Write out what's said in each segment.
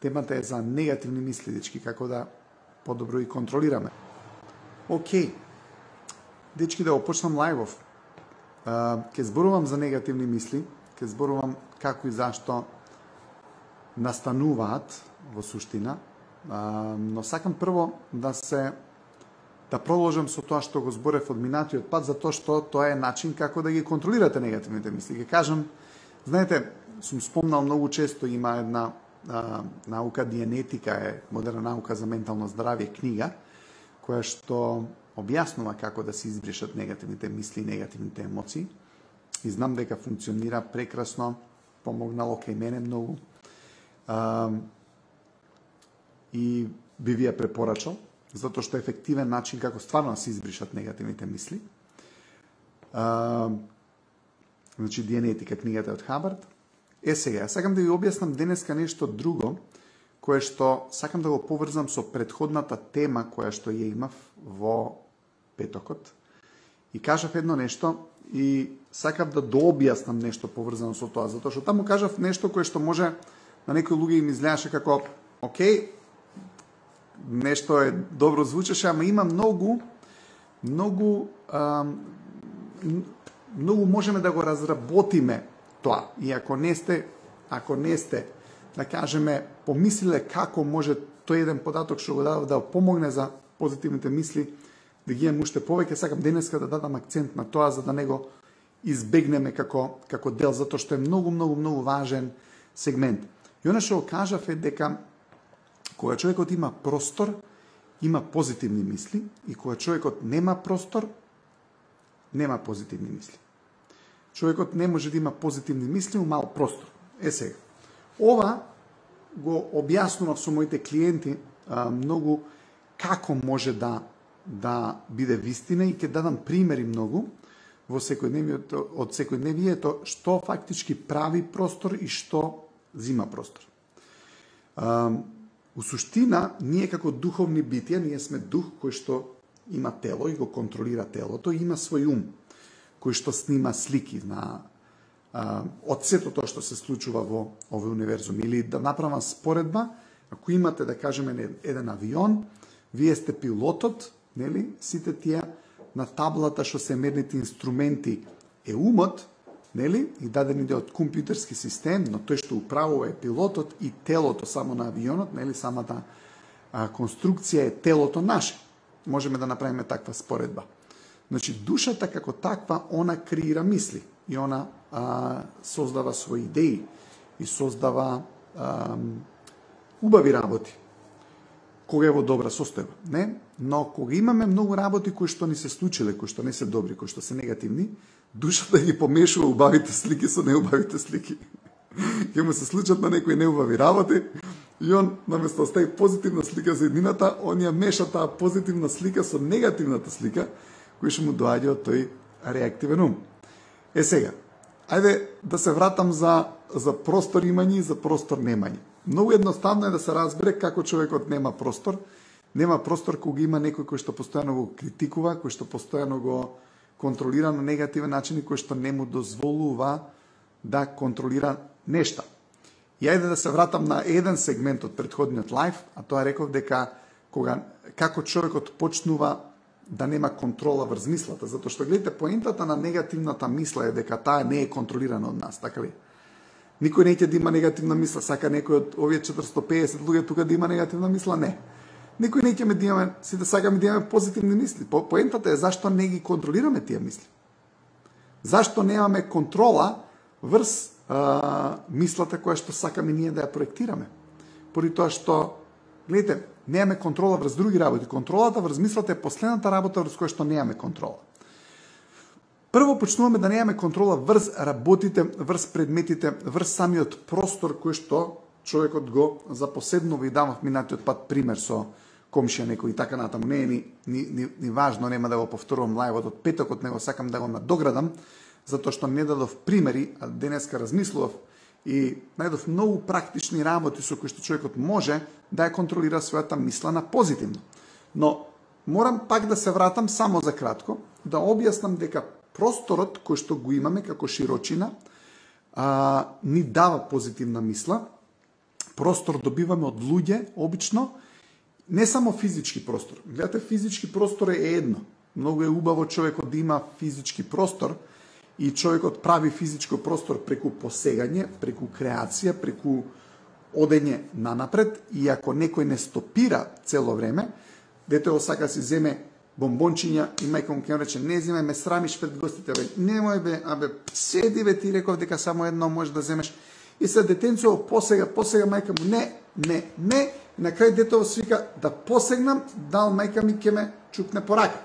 Темата е за негативни мисли, дечки, како да подобро и контролираме. Океј. Дечки, да опочнам лајвов. Ке зборувам за негативни мисли, ке зборувам како и зашто настануваат во суштина, но сакам прво да продолжам со тоа што го зборев од минатиот пат, затоа што тоа е начин како да ги контролирате негативните мисли. Ке кажам, знаете, сум спомнал многу често, има една наука, диенетика е модерна наука за ментално здравје, книга, која што објаснува како да се избришат негативните мисли и негативните емоции. И знам дека функционира прекрасно, помогнало кај мене многу. И би ви ја препорачал, затоа што е ефективен начин како стварно да се избришат негативните мисли. Значи, диенетика, книгата од Хабард. Сега, сакам да ви објаснам денеска нешто друго, кое што сакам да го поврзам со претходната тема која што ја имав во петокот. И кажав едно нешто и сакав да дообјаснам нешто поврзано со тоа, затоа што таму кажав нешто кое што може на некои луѓе им изгледаше како окей, нешто е добро звучеше, ама има многу можеме да го разработиме тоа. И ако не сте, да кажеме, помислиле како може тој еден податок што го дадов да помогне за позитивните мисли, да ги имам уште повеќе, сакам денеска да дадам акцент на тоа, за да не го избегнеме како дел, затоа што е многу важен сегмент. И она што го кажав е дека кога човекот има простор, има позитивни мисли, и кога човекот нема простор, нема позитивни мисли. Човекот не може да има позитивни мисли у мал простор. Сега, ова го објаснував со моите клиенти многу како може да биде вистина, и ќе дадам примери многу од секојдневието што фактички прави простор и што зима простор. У суштина, ние како духовни битија, ние сме дух кој што има тело и го контролира телото, и има свој ум кој што снима слики од сето тоа што се случува во овој универзум. Или да направам споредба, ако имате, да кажеме, еден авион, вие сте пилотот, нели? Сите тие на таблата што се мерните инструменти е умот, нели? И дадени од компјутерски систем, но тој што управува е пилотот и телото само на авионот, нели? Самата конструкција е телото наше. Можеме да направиме таква споредба. Значи, душата како таква, она креира мисли и она создава своји идеи и создава убави работи кога е во добра состојба, не? Но кога имаме многу работи кои што ни се случиле, кои што не се добри, кои што се негативни, душата ги помешува убавите слики со неубавите слики. Ќе му се случат на некои неубави работи и он, наместо да стави позитивна слика за еднината, он ја меша таа позитивна слика со негативната слика, кој што му доаѓа од тој реактивен ум. Сега, ајде да се вратам за простор имање и за простор немање. Многу едноставно е да се разбере како човекот нема простор. Нема простор кога има некој кој што постојано го критикува, кој што постојано го контролира на негативен начин и кој што не му дозволува да контролира нешта. И ајде да се вратам на еден сегмент од претходниот лайф, а тоа реков дека како човекот почнува да нема контрола врз мислата, затоа што гледате, поентата на негативната мисла е дека таа не е контролирана од нас, така ли? Никој не ќе да има негативна мисла, сака некој од овие 450 луѓе тука да има негативна мисла, не. Никој не ќе да имаме, сите сакаме да имаме позитивни мисли. Поентата е зашто не ги контролираме тие мисли. Зашто немаме контрола врз мислата која што сакаме ние да ја проектираме. Поради тоа што, гледате, немаме контрола врз други работи. Контролата врз мислата е последната работа врз која што немаме контрола. Прво почнуваме да немаме контрола врз работите, врз предметите, врз самиот простор кој што човекот го запоседнува, и давав минатиот пат пример со комшија некој и така натаму. Не е ни важно, нема да го повторувам лајвот од петокот, него сакам да го надоградам, затоа што не дадов примери, а денеска размислував и најдов многу практични работи со кои што човекот може да ја контролира својата мисла на позитивно. Но морам пак да се вратам само за кратко, да објаснам дека просторот кој што го имаме како широчина ни дава позитивна мисла. Простор добиваме од луѓе, обично, не само физички простор. Гледате, физички простор е едно. Многу е убаво човекот да има физички простор и човекот прави физичко простор преку посегање, преку креација, преку одење нанапред, и ако некој не стопира цело време, детето сака си земе бомбончиња и мајка му ќе рече: не земај, ме срамиш пред гостите, бе, немој бе, седи бе, ти реков дека само едно можеш да земеш. И се детенцово посега мајка му: не, на крај детето свика: да посегнам, дал мајка ми ќе ме чупне по рака.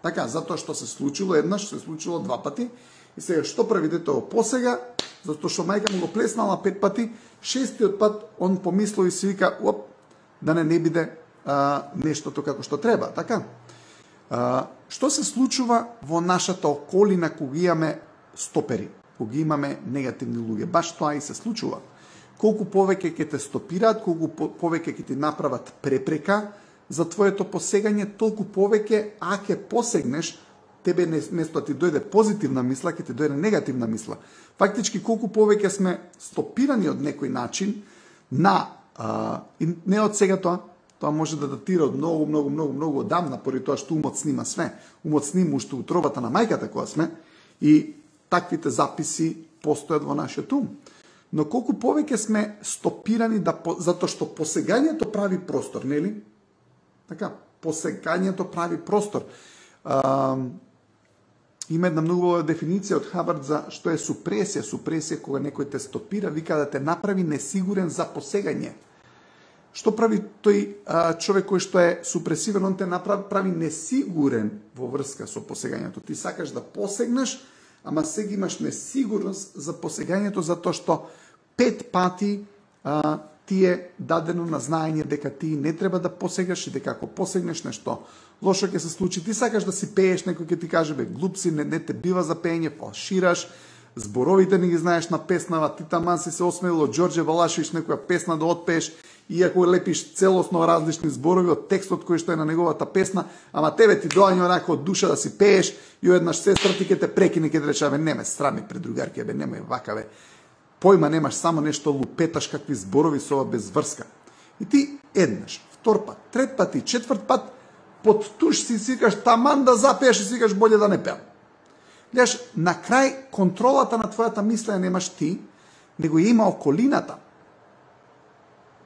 Така, затоа што се случило еднаш, се случило два пати, и сега што прави детето? Посега, затоа што мајка му го плеснала 5 пати, 6-тиот пат он помислил и си вика: оп, да не биде нештото како што треба, така? Што се случува во нашата околина кога имаме стопери, кога имаме негативни луѓе? Баш тоа и се случува. Колку повеќе ќе те стопираат, колку повеќе ќе ти направат препрека за твоето посегање, толку повеќе, ќе посегнеш, тебе место да ти дојде позитивна мисла, ќе ти дојде негативна мисла. Фактички, колку повеќе сме стопирани од некој начин, и не од сега тоа може да датира од многу одамна, поради тоа што умот снима све. Умот снима уште утробата на мајката која сме, и таквите записи постојат во нашиот ум. Но колку повеќе сме стопирани, затоа што посегањето прави простор, нели? Така, посегањето прави простор. Има една многу убава дефиниција од Хабард за што е супресија. Супресија кога некој те стопира, вика да те направи несигурен за посегање. Што прави тој човек кој што е супресивен? Он те прави несигурен во врска со посегањето. Ти сакаш да посегнеш, ама сега имаш несигурност за посегањето, затоа што 5 пати ти е дадено на знаење дека ти не треба да посегаш и дека ако посегнеш нешто лошо ќе се случи. Ти сакаш да си пееш, некој ќе ти каже: бе, глуп си, не те бива за пеење, фалшираш, зборовите не ги знаеш на песнава, ти таман си се осмелил од Ѓорđe Балашевиќ некоја песна да отпееш, иако лепиш целосно различни зборови од текстот кој што е на неговата песна, ама тебе ти доаѓа онака од душа да си пееш, и одеднаш сестра ти ќе те прекине, ќе ти рече: бе, не ме срами пред другарки, бе, немој вака, бе. Појма немаш, само нешто лупеташ какви зборови со ова без врска. И ти еднаш, втор пат, трет пат и четврт пат под туш си викаш: таман да запееш, и си викаш: боле да не пеам. Гледаш, на крај контролата на твојата мисла немаш ти, него ја има околината.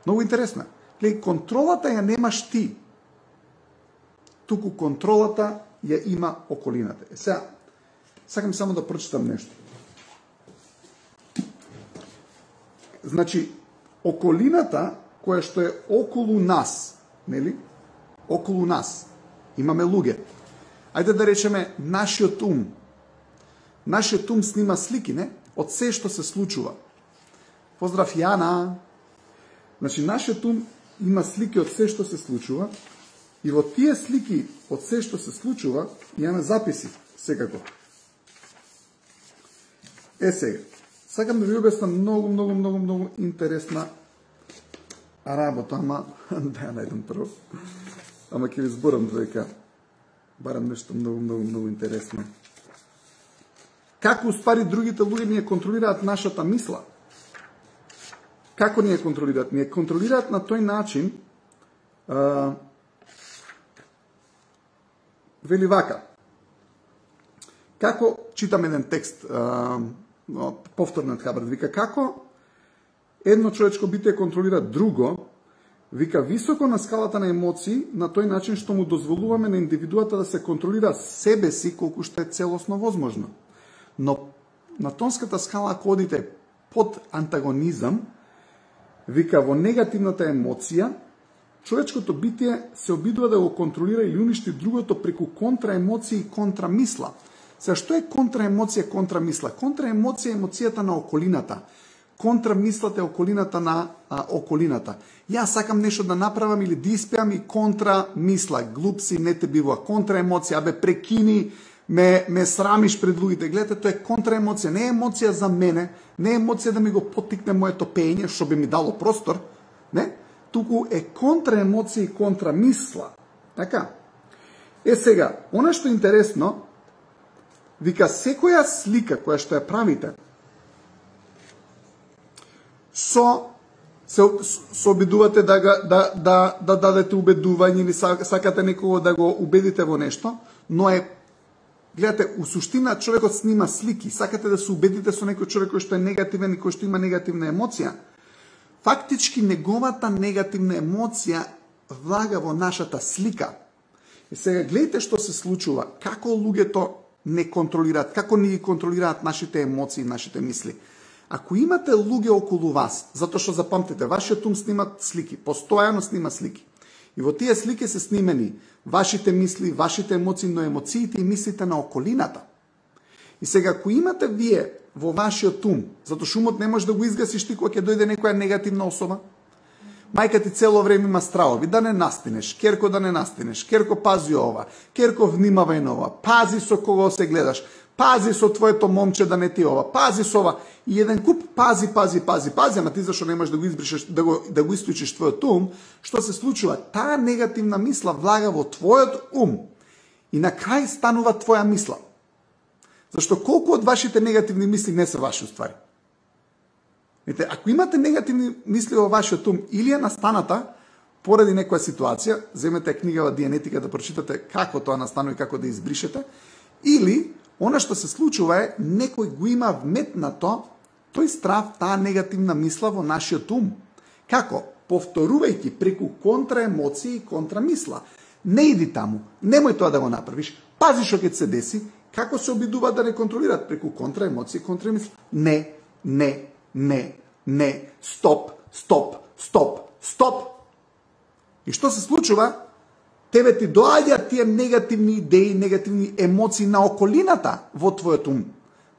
Многу интересно. Гледај, контролата ја немаш ти, туку контролата ја има околината. Сега, сакам само да прочитам нешто. Значи, околината која што е околу нас, нели? Околу нас имаме луѓе. Ајде да речеме нашиот ум. Нашиот ум снима слики, не? Од се што се случува. Поздрав, Јана. Значи, нашиот ум има слики од се што се случува, и во тие слики од се што се случува имаме записи, секако. Сега, сакам да ви објаснам многу интересна работа, ама да ја најдам прво. Ама ќе ви зборам дека барам нешто многу интересно. Како успари другите луѓе ни ја контролираат нашата мисла? Како ни ја контролираат? Ни ја контролираат на тој начин, вели вака. Како, читам еден текст, повторно од Хабард, вика: како едно човечко битие контролира друго, вика, високо на скалата на емоции, на тој начин што му дозволуваме на индивидуата да се контролира себе си колку што е целосно возможно. Но на тонската скала, ако одите под антагонизам, вика, во негативната емоција, човечкото битие се обидува да го контролира или уништи другото преку контраемоција и контрамисла. Сега, што е контраемоција, контрамисла? Контраемоција е емоцијата на околината. Контрамислата е околината на околината. Јас сакам нешто да направам или да испеам и контрамисла. Глуп си, не те бива. Контраемоција, абе, прекини, ме срамиш пред луѓите. Гледате, тоа е контраемоција. Не е емоција за мене, не е емоција да ми го поттикне моето пеење, што би ми дало простор, не? Туку е контраемоција и контрамисла. Така. Сега, она што е интересно, вика, секоја слика која што ја правите со се обидувате да дадете убедување или сакате некого да го убедите во нешто, но гледате, у суштина човекот снима слики, сакате да се убедите со некој човек кој што е негативен и кој што има негативна емоција. Фактички неговата негативна емоција влага во нашата слика. И сега гледайте што се случува, како луѓето не контролираат, како не ги контролираат нашите емоции, нашите мисли. Ако имате луѓе околу вас, затоа што запамтете, вашиот ум снимат слики, постојано снима слики. И во тие слики се снимени вашите мисли, вашите емоции, но емоциите и мислите на околината. И сега, ако имате вие во вашиот ум, затоа што умот не може да го изгасиш ти кога ќе дојде некоја негативна особа, мајка ти цело време има стравови, да не настинеш, керко да не настинеш, керко пази ова, керко внимавај на ова, пази со кого се гледаш, пази со твоето момче да не ти ова, пази со ова. И еден куп пази, ама ти зашо не можеш да го избришеш, да го исклучиш твојот ум, што се случува? Таа негативна мисла влага во твојот ум и на крај станува твоја мисла. Зашто колку од вашите негативни мисли не се ваши уствари? Ако имате негативни мисли во вашиот ум, или е настаната поради некоја ситуација, земете книгава Дианетика да прочитате како тоа настанува и како да избришете, или она што се случува е некој го има вметнато тој страв, таа негативна мисла во нашиот ум. Како? Повторувајќи преку контраемоции и контрамисла. Не иди таму, немој тоа да го направиш, пази што ќе се деси, како се обидува да не контролираат преку контраемоции и контрамисла. Не, стоп. И што се случува? Тебе ти доаѓаат тие негативни идеи, негативни емоции на околината во твојот ум.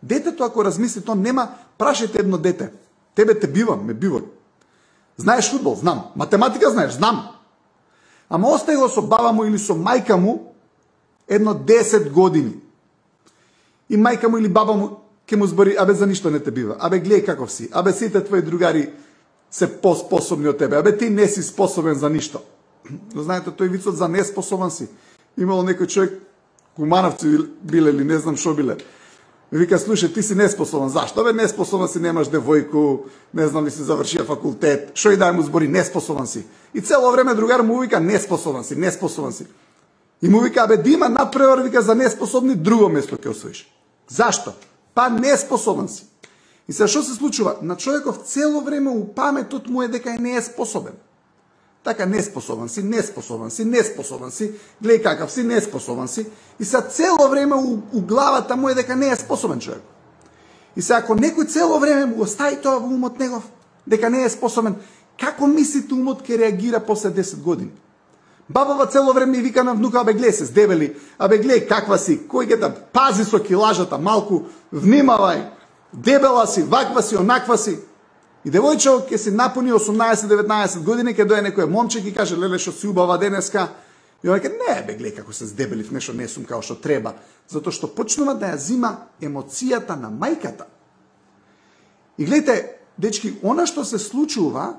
Детето ако размисли, то нема, прашајте едно дете. Тебе те бивам, ме бивам. Знаеш фудбал? Знам. Математика знаеш? Знам. Ама остај го со баба му или со мајка му едно 10 години. И мајка му или баба му ќе му збори, абе за ништо не те бива. Абе гледај каков си. Абе сите твои другари се поспособни од тебе. Абе ти не си способен за ништо. Но знаете, тој вицот за неспособен си. Имало некој човек, Кумановци биле или не знам што биле. Вика, слушај, ти си неспособен. Зашто? Бе, неспособен си, немаш девојку, не знам ли си завршија факултет. Што и да му збори, неспособен си. И цело време другар му вика, неспособен си. И му вика, абе, дима надпревар, вика, за неспособни, друго место ќе освоиш. Зашто? Па неспособен си. И сега што се случува? На човеков цело време у паметот му е дека не е способен. Така, неспособен си, гледај какав си, неспособен си. И сега цело време у главата му е дека не е способен човек. И сега ако некој цело време му го стави тоа во умот негов, дека не е способен, како мислите умот ќе реагира после 10 години? Бабава цело време и вика на внука, абе гледај се сдебели, абе гледај каква си, кој ќе те пази со килажата, малку внимавај, дебела си, ваква си, онаква си. И девојчето ќе си напуни 18-19 години, ќе дое некој момче и каже, леле, што си убава денеска. И он ќе, не, бе, гледај како се сдебелив, нешто не сум као што треба. Затоа што почнува да ја зима емоцијата на мајката. И гледате, дечки, она што се случува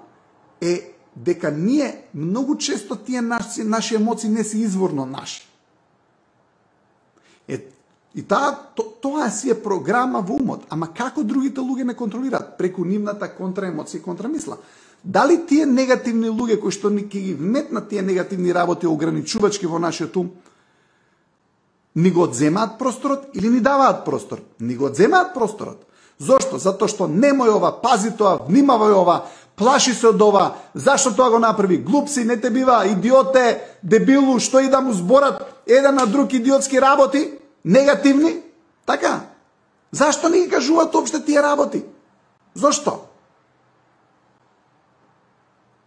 е дека ние многу често тие наши емоции не се изворно наши. И тоа си е програма во умот, ама како другите луѓе не контролираат? Преку нивната контраемоција и контрамисла. Дали тие негативни луѓе кои што ќе ги вметнат тие негативни работи ограничувачки во нашиот ум, ни го одземаат просторот или ни даваат простор? Ни го одземаат просторот. Зошто? Затоа што немој ова, пази тоа, внимавај ова, плаши се од ова, зашто тоа го направи? Глуп си, не те бива, идиоте, дебилу, што и да му зборат еден на друг идиотски работи, негативни, така? Зашто не ги кажуваат опште тие работи? Зошто?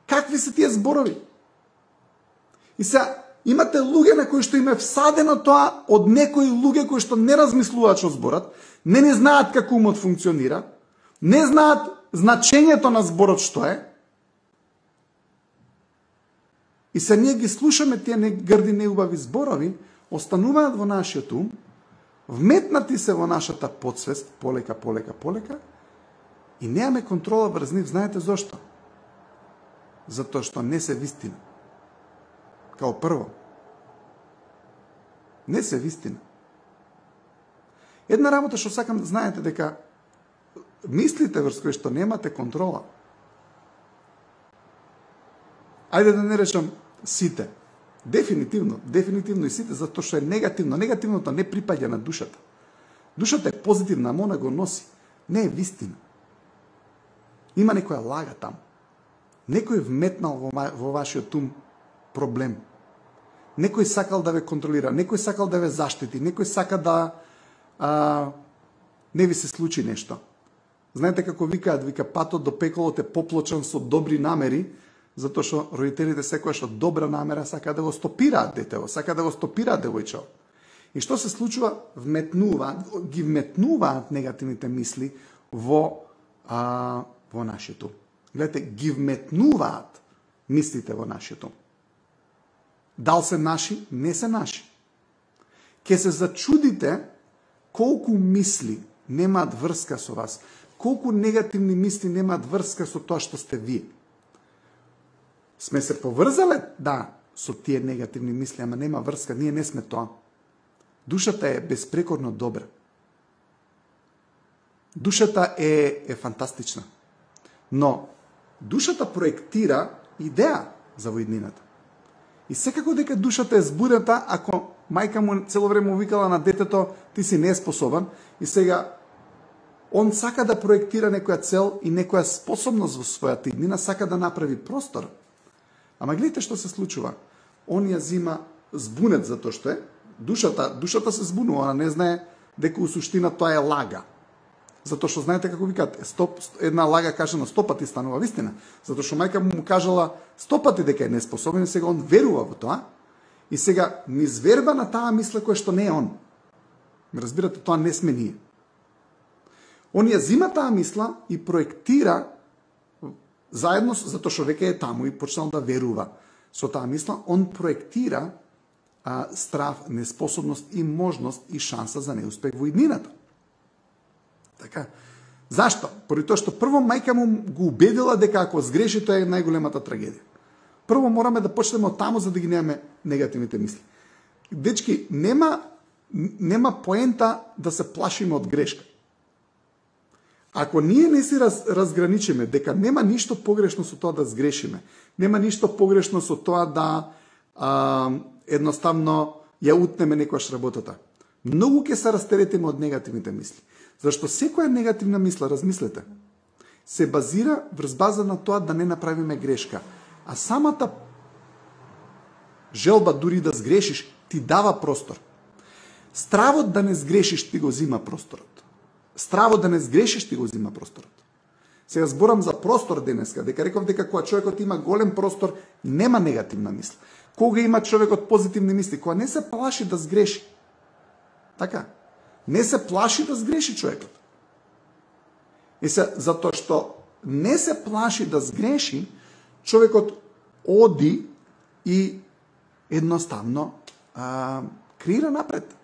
Какви се тие зборови? И сега, имате луѓе на кои што им е всадено тоа од некои луѓе кои што не размислуваат што зборат, не знаат како умот функционира, не знаат значењето на зборот што е. И се ние ги слушаме тие грди неубави зборови, остануваат во нашиот ум, вметнати се во нашата подсвест, полека, и немаме контрола врз нив. Знаете зошто? Затоа што не се вистина. Као прво, не се вистина. Една работа што сакам да знаете дека мислите врз кои што немате контрола, Ајде да не речам сите. Дефинитивно и сите, затоа што е негативно. Негативното не припаѓа на душата. Душата е позитивна, ама она го носи. Не е вистина. Има некоја лага таму. Некој вметнал во вашиот ум проблем. Некој сакал да ве контролира, некој сакал да ве заштити, некој сака да не ви се случи нешто. Знаете како вика патот до пеколот е поплочен со добри намери, затоа што родителите секогаш од добра намера сака да го стопираат детево, сака да го стопираат девојчето. И што се случува? Ги вметнуваат негативните мисли во нашиот ум. Гледате, ги вметнуваат мислите во нашиот ум. Дал се наши? Не се наши. Ке се зачудите колку мисли немаат врска со вас, колку негативни мисли немаат врска со тоа што сте вие. Сме се поврзале, да, со тие негативни мисли, ама нема врска, ние не сме тоа. Душата е безпрекорно добра. Душата е фантастична. Но душата проектира идеја за воиднината. И секако дека душата е збудета, ако мајка му цело време викала на детето, ти си неспособен, и сега он сака да проектира некоја цел и некоја способност во својата иднина, сака да направи простор. Ама гледайте што се случува. Он ја зима збунет затоа што е. Душата се збунува, она не знае дека у суштина тоа е лага. Затоа што знаете како викаат, една лага кажана 100 пати станува вистина. Затоа што мајка му кажала 100 пати дека е неспособен, и сега он верува во тоа. И сега низверба на таа мисла која што не е он. Ме разбирате, тоа не сме ние. Он ја зима таа мисла и проектира заедно, затоа што веќе е таму и почнал да верува со таа мисла, он проектира страв, неспособност и можност и шанса за неуспех во иднината. Така. Зашто? Поради тоа што прво мајка му го убедила дека ако сгреши тоа е најголемата трагедија. Прво мораме да почнеме од таму за да ги немаме негативните мисли. Дечки, нема поента да се плашиме од грешка. Ако ние не си разграничиме дека нема ништо погрешно со тоа да сгрешиме, нема ништо погрешно со тоа да едноставно ја утнеме некојаш работата, многу ќе се растеретиме од негативните мисли. Зашто секоја негативна мисла, размислете, се базира врз база на тоа да не направиме грешка. А самата желба дури да сгрешиш ти дава простор. Стравот да не сгрешиш ти го зима просторот. Стравот да не сгрешиш ти го зима просторот. Сега зборам за простор денеска, дека реков дека кога човекот има голем простор, нема негативна мисла. Кога има човекот позитивни мисли, кога не се плаши да сгреши. Така. Не се плаши да сгреши човекот. И се, затоа што не се плаши да сгреши, човекот оди и едноставно креира напред.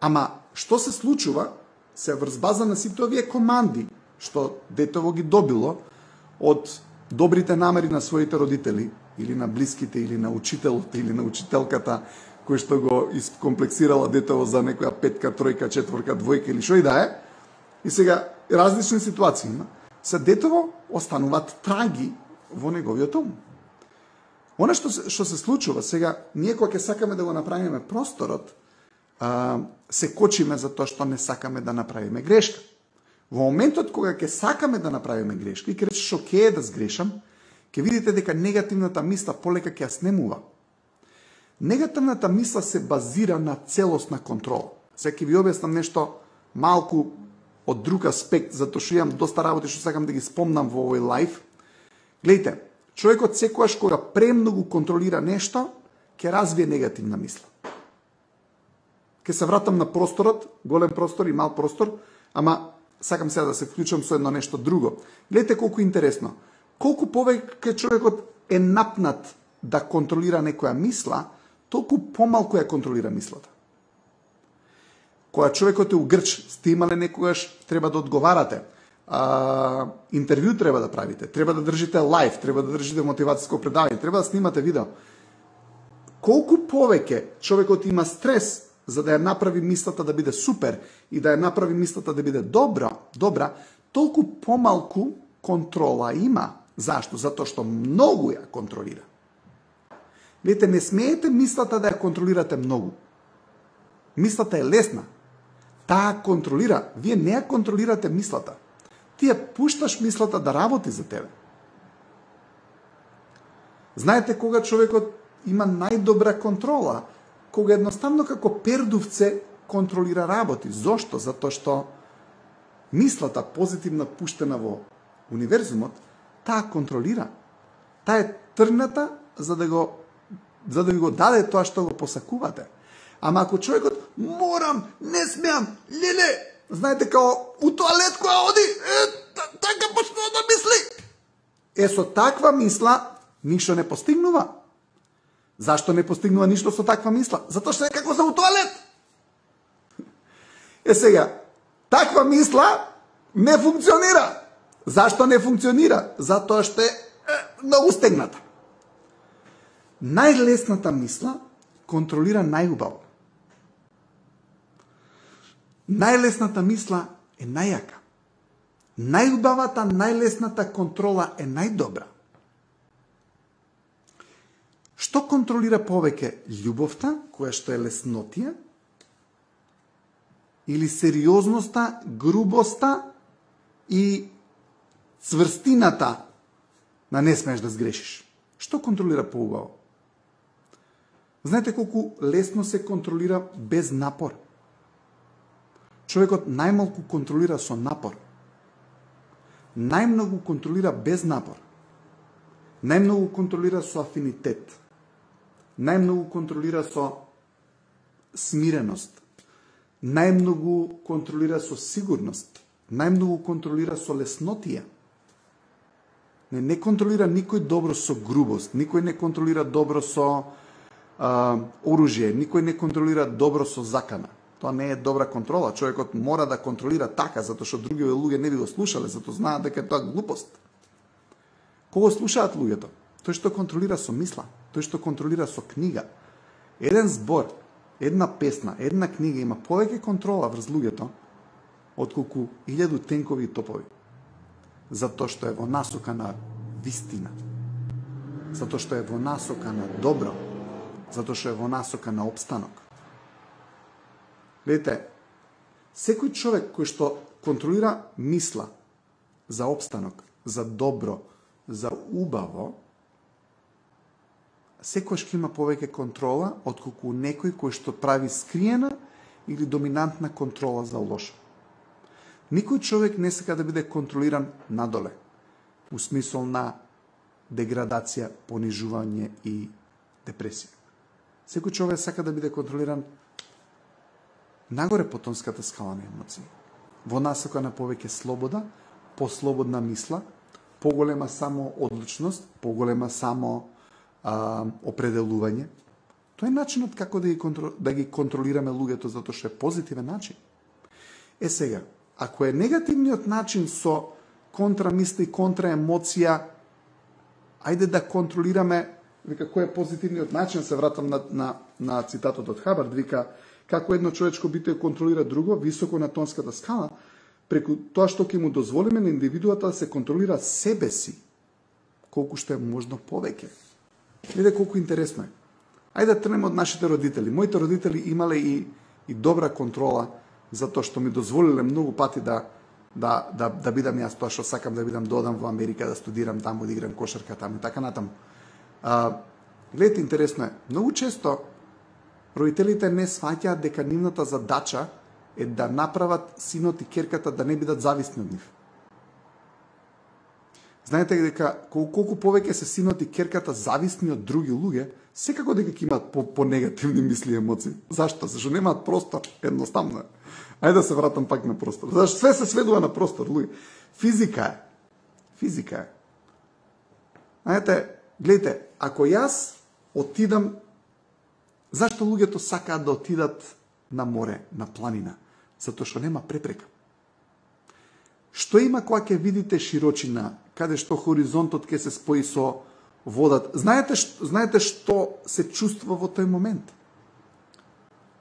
Ама, што се случува, се врз база на сите овие команди, што детево ги добило од добрите намери на своите родители, или на блиските, или на учителот, или на учителката, кој што го искомплексирала детево за некоја петка, тројка, четворка, двојка или што и да е. И сега, различни ситуации има. Се детево остануваат траги во неговиот ум. Оно што се случува сега, ние кога ќе сакаме да го направиме просторот, се кочиме за тоа што не сакаме да направиме грешка. Во моментот кога ќе сакаме да направиме грешка и ќе речеш окей да сгрешам, ќе видите дека негативната мисла полека ќе ја снемува. Негативната мисла се базира на целосна контрола. Сега ќе ви објаснам нешто малку од друг аспект, затоа што имам доста работи што сакам да ги спомнам во овој лайф. Гледайте, човекот секогаш кога премногу контролира нешто, ќе развие негативна мисла. Ке се вратам на просторот, голем простор и мал простор, ама сакам сега да се вклучам со едно нешто друго. Гледайте колку интересно. Колку повеќе човекот е напнат да контролира некоја мисла, толку помалку ја контролира мислата. Кога човекот е угрч, сте имале некогаш, треба да одговарате, интервју треба да правите, треба да држите лайв, треба да држите мотивацијско предавање, треба да снимате видео. Колку повеќе човекот има стрес за да ја направи мислата да биде супер и да ја направи мислата да биде добра, толку помалку контрола има Зашто? Затоа што многу ја контролира. Видите, не смеете мислата да ја контролирате многу. Мислата е лесна. Таа контролира. Вие не ја контролирате мислата. Ти ја пушташ мислата да работи за тебе. Знаете кога човекот има најдобра контрола? Кога едноставно како пердувце контролира работи. Зошто? Затоа што мислата позитивна пуштена во универзумот, таа контролира. Таа е тргната за да ви го даде тоа што го посакувате. Ама ако човекот морам, не смеам, леле, знаете као у тоалет која оди, така почнува да мисли. Со таква мисла ништо не постигнува. Зашто не постигнува ништо со таква мисла? Затоа што е како за у тоалет. Сега, таква мисла не функционира. Зашто не функционира? Затоа што е многу стегната. Најлесната мисла контролира најубаво. Најлесната мисла е најјака. Најубавата, најлесната контрола е најдобра. Што контролира повеќе? Љубовта, која што е леснотија, или сериозноста, грубоста и цврстината на не смееш да сгрешиш? Што контролира поубаво? Знаете колку лесно се контролира без напор? Човекот најмалку контролира со напор. Најмногу контролира без напор. Најмногу контролира со афинитет. Најмногу контролира со смиреност. Најмногу контролира со сигурност. Најмногу контролира со леснотија. Не контролира никој добро со грубост. Никој не контролира добро со оружје. Никој не контролира добро со закана. Тоа не е добра контрола. Човекот мора да контролира така, затоа што другите луѓе не би го слушале, затоа знаат дека тоа е глупост. Кого слушаат луѓето? Тој што контролира со мисла, тој што контролира со книга. Еден збор, една песна, една книга има повеќе контрола врз луѓето отколку 1000 тенкови и топови. Затоа што е во насока на вистина. Затоа што е во насока на добро. Затоа што е во насока на опстанок. Видите, секој човек кој што контролира мисла за опстанок, за добро, за убаво, секојаш ќе има повеќе контрола отколку некој кој што прави скриена или доминантна контрола за лошо. Никој човек не сака да биде контролиран надоле, у смисол на деградација, понижување и депресија. Секој човек сака да биде контролиран нагоре по тонската скала на емоции. Во насока на повеќе слобода, послободна мисла, поголема само одлучност, поголема само определување. Тоа е начинот како да ги контролираме луѓето, затоа што е позитивен начин. Сега, ако е негативниот начин со контрамисли и контраемоција, ајде да контролираме, вика, кој е позитивниот начин, се вратам на цитатот од Хабард, вика, како едно човечко битие контролира друго, високо на тонската скала, преку тоа што ќе му дозволиме на индивидуата да се контролира себе си, колку што е можно повеќе. Виде колку интересно е. Ајде да тренем од нашите родители. Моите родители имале и добра контрола, затоа што ми дозволиле многу пати да бидам јас тоа што сакам да бидам, да одам во Америка, да студирам таму, да играм кошарка таму и така натаму. Гледате, интересно е. Многу често родителите не сваќаат дека нивната задача е да направат синот и керката да не бидат зависни од нив. Знаете дека колку повеќе се синот и керката зависни од други луѓе, секако дека ќе имаат по негативни мисли и емоции. Зашто? Зашто немаат простор, едноставно е. Ајде да се вратам пак на простор. Зашто све се сведува на простор, луѓе. Физика е. Физика е. Знаете, гледайте, ако јас отидам, зашто луѓето сакаат да отидат на море, на планина? Затоа што нема препрека. Што има кога ќе видите широчина, каде што хоризонтот ќе се спои со водат? Знаете што се чувствува во тој момент?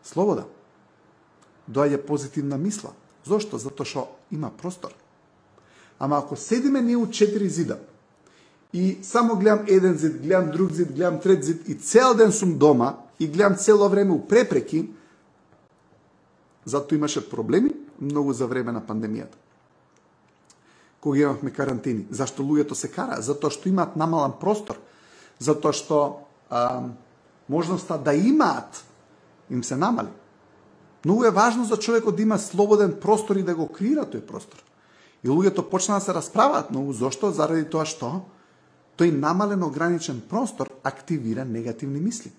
Слобода. Доаѓа позитивна мисла. Зошто? Затоа што има простор. Ама ако седиме ние у 4 зида и само гледам еден зид, гледам друг зид, гледам трет зид и цел ден сум дома и гледам цело време у препреки, зато имаше проблеми многу за време на пандемијата. Кога имавме карантини. Зашто луѓето се кара? Затоа што имаат намалан простор. Затоа што можноста да имаат им се намали. Многу е важно за човекот да има слободен простор и да го креира тој простор. И луѓето почнаа да се расправаат многу. Зошто? Заради тоа што тој намален ограничен простор активира негативни мисли.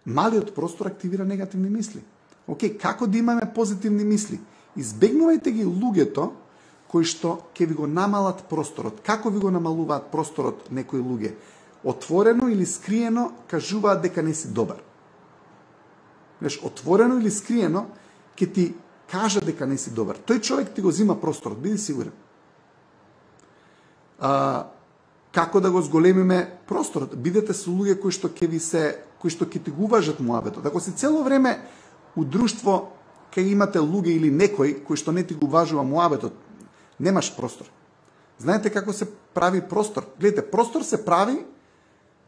Малиот простор активира негативни мисли. Океј, како да имаме позитивни мисли? Избегнувајте ги луѓето кои што ќе ви го намалат просторот. Како ви го намалуваат просторот некои луѓе? Отворено или скриено кажуваат дека не си добар. Знаеш, отворено или скриено ќе ти кажа дека не си добар. Тој човек ти го зима просторот, биди сигурен. Како да го зголемиме просторот? Бидете со луѓе кои што ќе ти го уважат муабетот. Ако си цело време у друштво кај имате луѓе или некој кој што не ти го уважува муабетот, немаш простор. Знаете како се прави простор? Гледате, простор се прави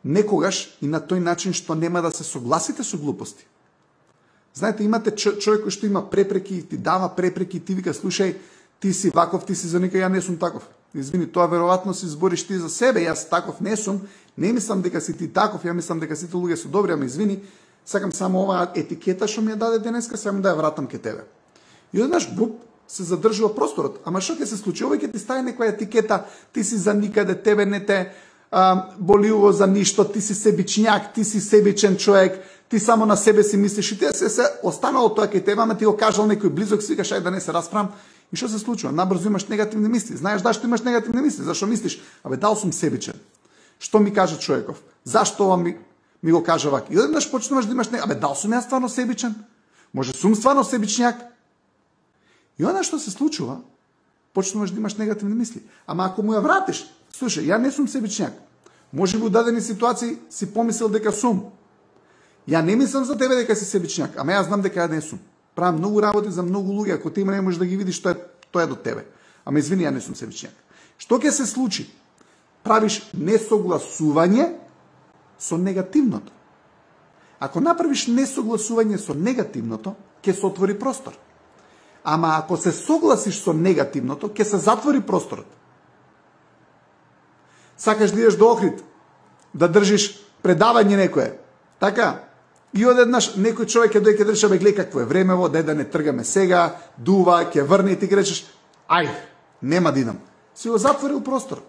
некогаш и на тој начин што нема да се согласите со глупости. Знаете, имате човек кој што има препреки, ти дава препреки, ти вика, слушај, ти си ваков, ти си за нека, ја не сум таков. Извини, тоа веројатно си збориш ти за себе, јас таков не сум, не мислам дека си ти таков, ја мислам дека сите луѓе се добри, ама извини, сакам само оваа етикета што ми ја даде денеска, само да ја вратам ке тебе. И однаш буп се задржува просторот. Ама што ќе се случи? Овој ќе ти стави некоја етикета, ти си за никаде, тебе не те боли уво за ништо, ти си себичњак, ти си себичен човек, ти само на себе си мислиш и ти се останало тоа кај тебе, ама ти го кажал некој близок, си викаш ај да не се расправам. И што се случува? Набрзо имаш негативни мисли. Знаеш зашто имаш негативни мисли? Зашто мислиш, абе дал сум себичен. Што ми кажа човеков? Зашто ова ми го кажа вака? И одеднаш почнуваш да имаш абе дал сум јас стварно себичен? Може сум стварно себичњак? И она што се случува, почнуваш да имаш негативни мисли. Ама ако му ја вратиш, слушај, ја не сум себичњак. Може би у дадени ситуации си помислил дека сум. Ја не мислам за тебе дека си себичњак, ама јас знам дека ја не сум. Правам многу работи за многу луѓе, ако ти не можеш да ги видиш, тоа е до тебе. Ама извини, ја не сум себичњак. Што ќе се случи? Правиш несогласување со негативното. Ако направиш несогласување со негативното, ќе се отвори простор. Ама ако се согласиш со негативното, ќе се затвори просторот. Сакаш да идеш до Охрид, да држиш предавање некое, така? И одеднаш некој човек ќе дојде ќе рече, бе гледај какво е времево, да не тргаме сега, дува, ќе врне и ти речеш, ај, нема да идам. Си го затворил простор.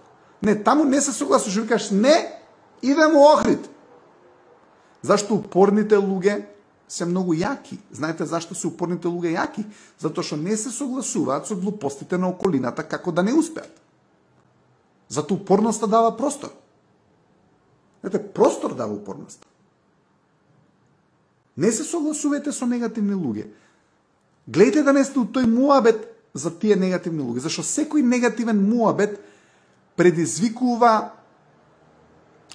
Не, таму не се согласиш, викаш, не, идем у Охрид. Зашто упорните луѓе се многу јаки. Знаете зашто се упорните луѓе јаки? Затоа што не се согласуваат со глупостите на околината како да не успеат. Зато упорноста дава простор. Знаете, простор дава упорноста. Не се согласувајте со негативни луѓе. Гледайте да не сте у тој муабет за тие негативни луѓе, зашто секој негативен муабет предизвикува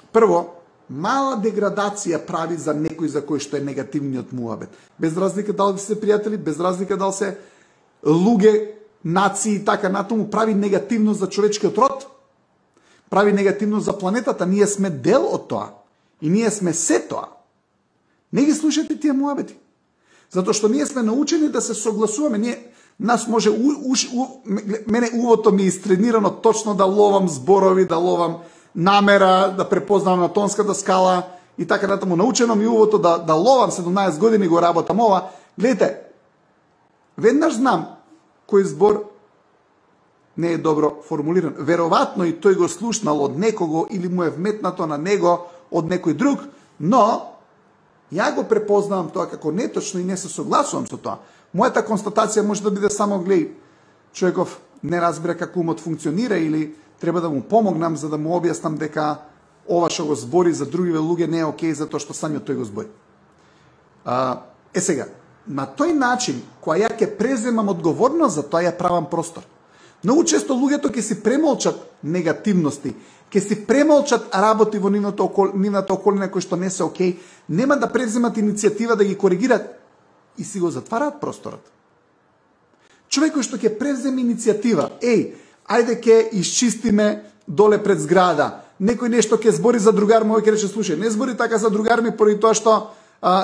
прво мала деградација прави за некој за кој што е негативниот муабет. Без разлика дали се пријатели, без разлика дали се луѓе, нации и така натаму, прави негативно за човечкиот род, прави негативно за планетата. Ние сме дел од тоа и ние сме се тоа. Не ги слушате тие муабети. Затоа што ние сме научени да се согласуваме. Нас може мене увото ми е истренирано точно да ловам зборови, да ловам намера, да препознавам на тонската скала и така натаму. Научено ми увото да ловам, 17 години го работам ова. Гледайте, веднаш знам кој збор не е добро формулиран. Веројатно и тој го слушнал од некого или му е вметнато на него од некој друг, но ја го препознавам тоа како неточно и не се согласувам со тоа. Мојата констатација може да биде само глеј, човеков не разбира како умот функционира или треба да му помогнам за да му објаснам дека ова што го збори за другиве луѓе не е окей затоа што самиот тој го збори. Сега, на тој начин, која ја ќе преземам одговорност за тоа, ја правам простор. Многу често луѓето ќе си премолчат негативности, ќе си премолчат работи во нивната околина кои што не се окей, нема да преземат иницијатива да ги коригират и си го затвараат просторот. Човек кој што ќе преземе иницијатива, ајде ќе исчистиме доле пред зграда, некој нешто ќе збори за другар, мој ќе рече, слушај, не збори така за другар ми поради тоа што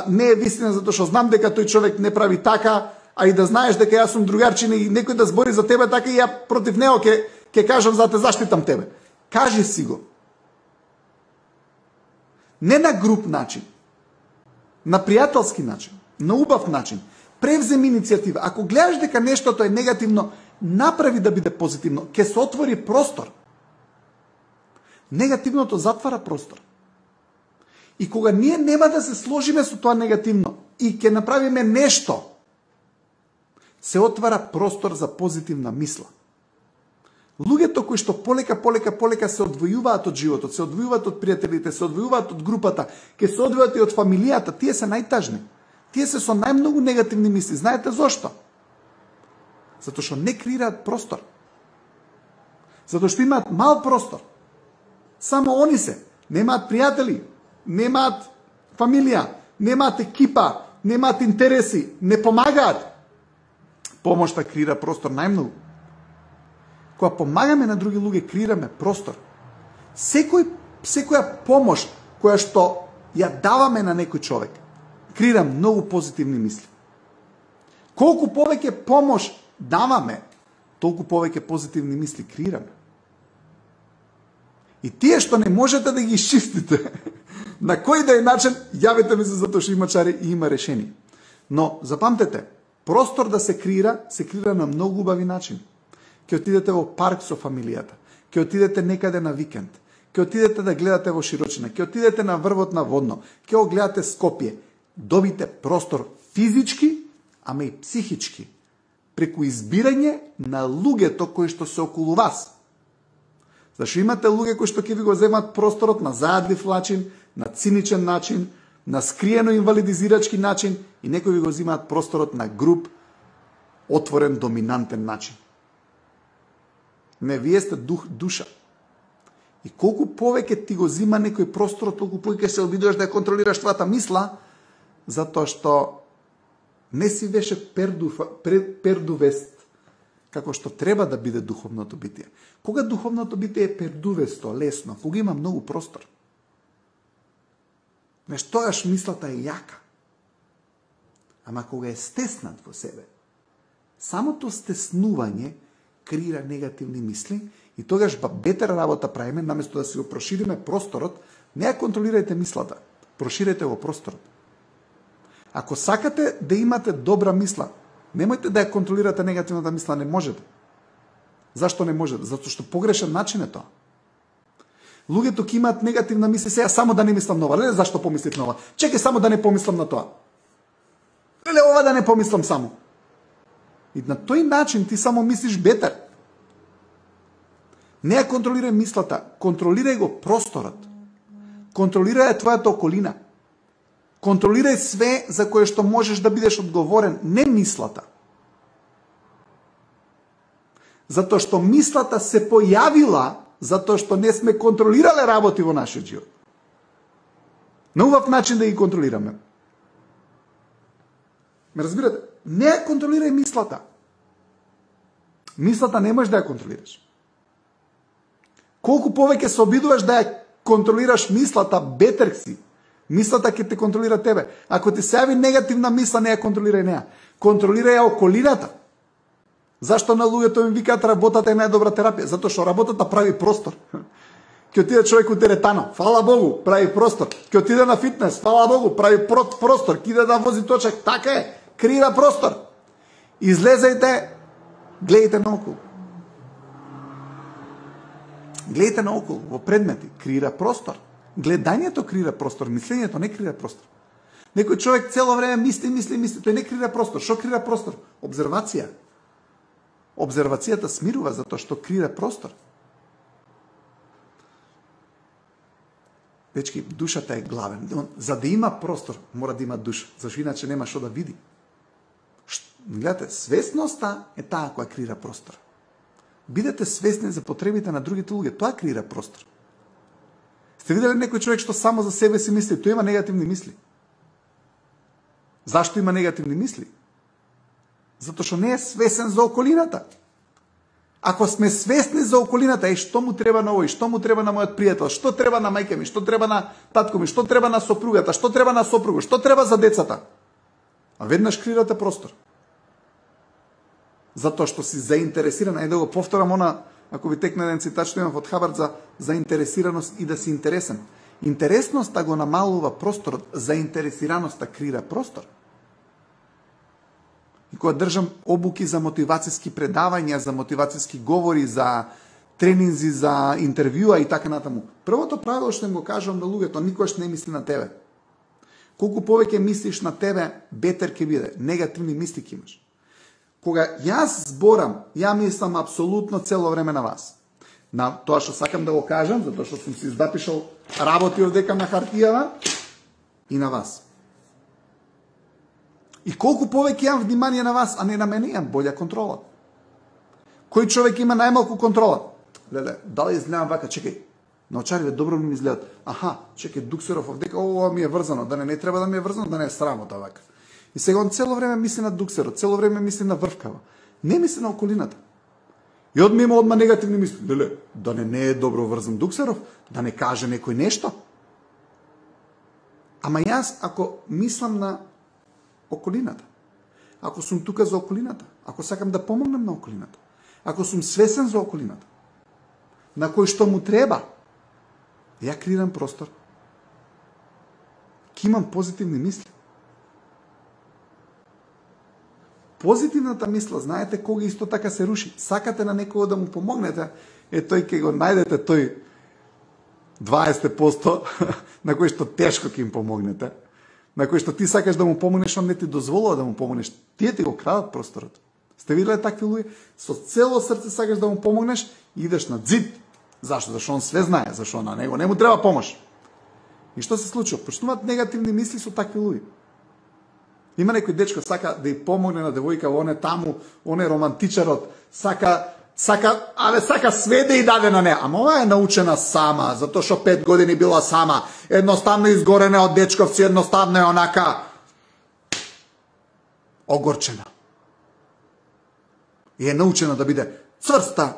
не е вистина, затоа што знам дека тој човек не прави така, а и да знаеш дека јас сум другарчина и некој да збори за тебе така и ја против него ќе кажам за да те заштитам тебе. Кажи си го. Не на груп начин, на пријателски начин, на убав начин. Превземи иницијатива. Ако гледаш дека нештото е негативно, направи да биде позитивно. Ќе се отвори простор. Негативното затвара простор. И кога ние нема да се сложиме со тоа негативно и ќе направиме нешто, се отвара простор за позитивна мисла. Луѓето кои што полека се одвојуваат од животот, се одвојуваат од пријателите, се одвојуваат од групата, ќе се одвојат и од фамилијата, тие се најтажни. Тие се со најмногу негативни мисли. Знаете зошто? Затоа што не креираат простор. Затоа што имаат мал простор. Само они се. Немаат пријатели, немаат фамилија, немаат екипа, немаат интереси, не помагаат. Помошта креира простор најмногу. Кога помагаме на други луѓе, креираме простор. Секоја помош која што ја даваме на некој човек, креира многу позитивни мисли. Колку повеќе помош даваме, толку повеќе позитивни мисли креираме. И тие што не можете да ги шифтите, на кој да е начин, јавете ми се затоа што има чари и има решение. Но запамтете, простор да се креира на многу убави начин. Ќе отидете во парк со фамилијата, ќе отидете некаде на викенд, ќе отидете да гледате во широчина, ќе отидете на врвот на Водно, ќе го гледате Скопје. Добите простор физички, ама и психички, преку избирање на луѓето кои што се околу вас. Зашто имате луѓе кои што ќе ви го земат просторот на зајадлив начин, на циничен начин, на скриено инвалидизирачки начин и некои ви го земаат просторот на груб, отворен, доминантен начин. Не, вие сте душа. И колку повеќе ти го зима некој простор, толку повеќе се обидуваш да ја контролираш твојата мисла, затоа што не си беше пердувест, како што треба да биде духовното битие. Кога духовното битие е пердувесто, лесно, кога има многу простор. Неш тојаш мислата е јака. Ама кога е стеснат во себе, самото стеснување креира негативни мисли и тогаш бетер работа правиме, наместо да си го прошириме просторот, не ја контролирајте мислата, проширете го просторот. Ако сакате да имате добра мисла, немојте да ја контролирате негативната мисла, не можете. Зашто не можете? Затоа што погрешен начин е тоа. Луѓето ќе имаат негативна мисла, сега само да не мислам нова. Леле, зашто помислив нова? Чекај само да не помислам на тоа. Леле, ова да не помислам само. И на тој начин ти само мислиш бетер. Не ја контролирај мислата, контролирај го просторот. Контролирај твојата околина. Контролирај све за кое што можеш да бидеш одговорен, не мислата. Затоа што мислата се појавила затоа што не сме контролирале работи во нашиот живот. На убав начин да ги контролираме. Ме разбирате? Не ја контролирај мислата. Мислата не можеш да ја контролираш. Колку повеќе се обидуваш да ја контролираш мислата, бетер си. Мислата ќе те контролира тебе. Ако ти се јави негативна мисла, не ја контролирај неа. Контролирај ја околината. Зашто на луѓето им викаат работата е најдобра терапија? Затоа што работата прави простор. Ќе отиде човек у теретано, фала Богу, прави простор. Ќе отиде на фитнес, фала Богу, прави простор. Ќе иде да вози точак, така е, креира простор. Излезајте, гледајте наоколу. Гледајте наоколу, во предмети, креира простор. Гледањето креира простор, мислењето не креира простор. Некој човек цело време мисли, тој не креира простор. Што креира простор? Обзервација. Обзервацијата смирува затоа што креира простор. Дечки, душата е главен. За да има простор, мора да има душа. Зашто иначе нема што да види. Гледате, свесноста е таа која креира простор. Бидете свесни за потребите на другите луѓе, тоа креира простор. Сте видели некој човек што само за себе си мисли, тој има негативни мисли. Зашто има негативни мисли? Затоа што не е свесен за околината. Ако сме свесни за околината, што му треба на овој, што му треба на мојот пријател, што треба на мајка ми, што треба на татко ми, што треба на сопругата, што треба на сопругот, што треба за децата, а веднаш крирате простор. Затоа што си заинтересиран, да го повторам ако ви текне еден цитат што имам од Хабард за заинтересираност и да си интересен. Интересноста го намалува просторот, заинтересираноста крира простор. И кога држам обуки за мотивацијски предавања, за мотивацијски говори, за тренинзи, за интервјуа и така натаму, првото правило што им го кажувам на луѓето, никогаш не мисли на тебе. Колку повеќе мислиш на тебе, бетер ќе биде. Негативни мисли ќе имаш. Кога јас зборам, ја мислам апсолутно цело време на вас. На тоа што сакам да го кажам, затоа што сум си запишал работи овдека на хартијава и на вас. И колку повеќе имам внимание на вас, а не на мене, имам болја контрола. Кој човек има најмалку контрола? Леле, дали изгледам вака, чекај, научарите добро ми изгледат. Аха, чекај, Дуксеров овдека, ова ми е врзано, да не треба да ми е врзано, да не е срамота вака. И сега он цело време мисли на Дуксерот, цело време мисли на врвкава. Не мисли на околината. И има одма негативни мисли. Леле, да не е добро врзан Дуксеров, да не каже некој нешто. Ама јас, ако мислам на околината, ако сум тука за околината, ако сакам да помогнам на околината, ако сум свесен за околината, на кој што му треба, ја крирам простор. Ке имам позитивни мисли. Позитивната мисла, знаете, кога исто така се руши. Сакате на некого да му помогнете, тој ќе го најдете тој 20% на кој што тешко ќе им помогнете, на кој што ти сакаш да му помогнеш, он не ти дозволува да му помогнеш. Тие ти го крадат просторот. Сте виделе такви луѓе? Со цело срце сакаш да му помогнеш и идеш на дзид. Зашто? Зашто он све знае, зашто на него не му треба помош. И што се случува? Почнуваат негативни мисли со такви луѓе. Има некој дечко сака да ја помогне на девојка, он е таму, он е романтичарот, сака све да ја даде на неа. Ама ова е научена сама, затоа што 5 години била сама. Едноставно изгорена од дечковци, едноставно е онака огорчена. И е научена да биде цврста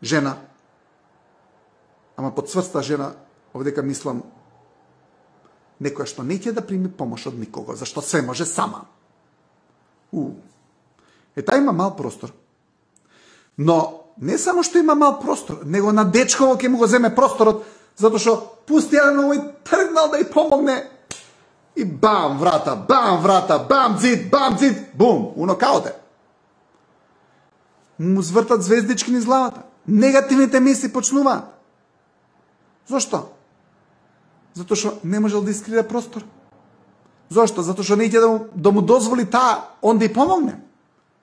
жена. Ама под цврста жена, овдека мислам, некоја што не ќе да прими помош од никого, зашто се може сама. Таа има мал простор. Но не само што има мал простор, него на дечково ќе му го земе просторот, затоа што пусти еден овој тргнал да ја помогне и бам врата, бам дзид, бум, унокаоте. Му звртат звездички низ главата. Негативните мисли почнуваат. Зошто? Затоа што не можел да искрие простор. Зошто? Затоа што не ќе да му дозволи таа он да ја помогне.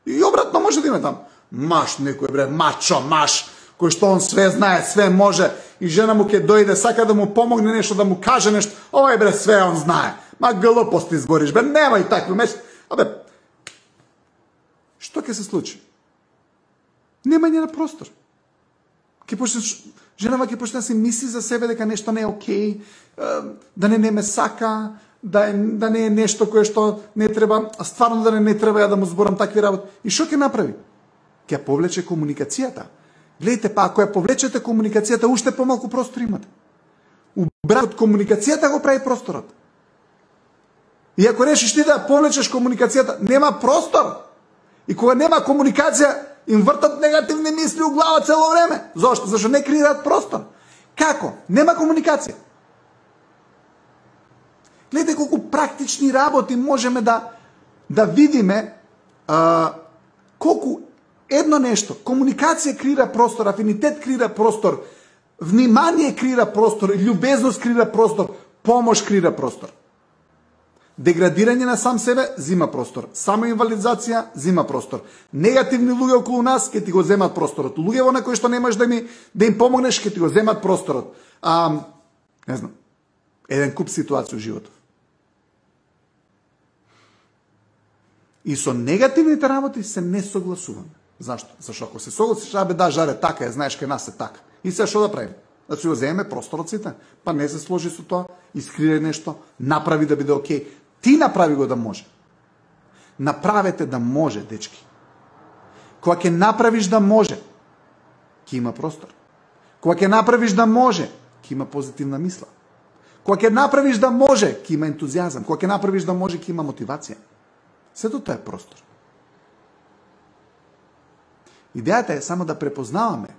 И обратно може да има там. Маш некој бре, мачо, кој што он све знае, све може, и жена му ќе дојде, сака да му помогне нешто, да му каже нешто, овај бре све он знае. Ма глупост изгориш, бе, немај такви мешто. Абе, што ќе се случи? Немање на простор. Женава ќе почне да си мисли за себе дека нешто не е окей, да не ме сака, да не е нешто кое што не треба, а стварно да не треба ја да му зборам такви работи. И што ќе направи? Ќе повлече комуникацијата. Гледайте, па ако ја повлечете комуникацијата, уште помалку простор имате. Убрат комуникацијата го прави просторот. И ако решиш ти да повлечеш комуникацијата, нема простор. И кога нема комуникација, им вртат негативни мисли у глава цело време. Зошто? Зашто не креираат простор. Како? Нема комуникација. Гледайте колку практични работи можеме да видиме, колку едно нешто, комуникација крира простор, афинитет крира простор, внимание крира простор, љубезност крира простор, помош крира простор. Деградирање на сам себе зима простор. Самоинвалидизација зима простор. Негативни луѓе околу нас ќе ти го земат просторот. Луѓе на кои што не можеш да им помогнеш ќе ти го земат просторот. Не знам. Еден куп ситуации во животот. И со негативните работи се не согласуваме. Зашто? Зашто ако се согласиш, да, жаре, така е, знаеш кај нас е така. И се што да правим? Да си го земеме просторот сите, па не се сложи со тоа, искрие нешто, направи да биде окей. Ти направи го да може. Направете да може, дечки. Кога ќе направиш да може, ќе има простор. Кога ќе направиш да може, ќе има позитивна мисла. Кога ќе направиш да може, ќе има ентузијазам. Кога ќе направиш да може, ќе има мотивација. Сето тоа е простор. Идејата е само да препознаваме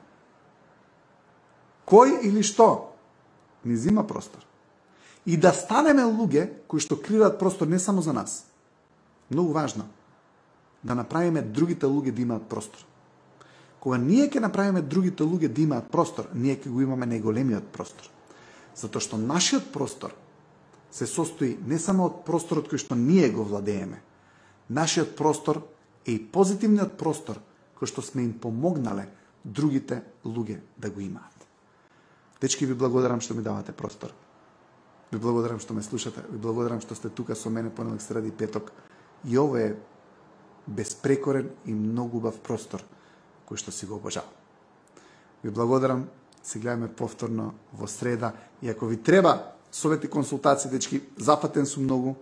кој или што ни зима простор. И да станеме луѓе кои што креираат простор не само за нас. Многу важно. Да направиме другите луѓе да имаат простор. Кога ние ќе направиме другите луѓе да имаат простор, ние ќе го имаме најголемиот простор. Затоа што нашиот простор се состои не само од просторот кој што ние го владееме. Нашиот простор е и позитивниот простор кој што сме им помогнале другите луѓе да го имаат. Дечки, ви благодарам што ми давате простор. Ви благодарам што ме слушате. Ви благодарам што сте тука со мене понеделник, среда и петок. И ово е безпрекорен и многу убав простор кој што си го обожавам. Ви благодарам. Се гледаме повторно во среда. И ако ви треба совети, консултации, дечки, зафатен сум многу,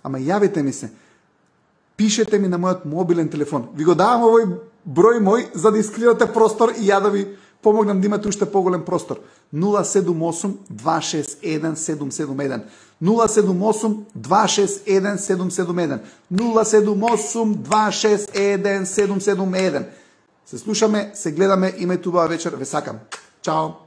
ама јавите ми се. Пишете ми на мојот мобилен телефон. Ви го давам овој број мој за да искривате простор и ја да ви помогнам да имате уште поголем простор. 078-261-771. 078-261-771. 078-261-771. Се слушаме, се гледаме, имајте убава вечер, ве сакам. Чао!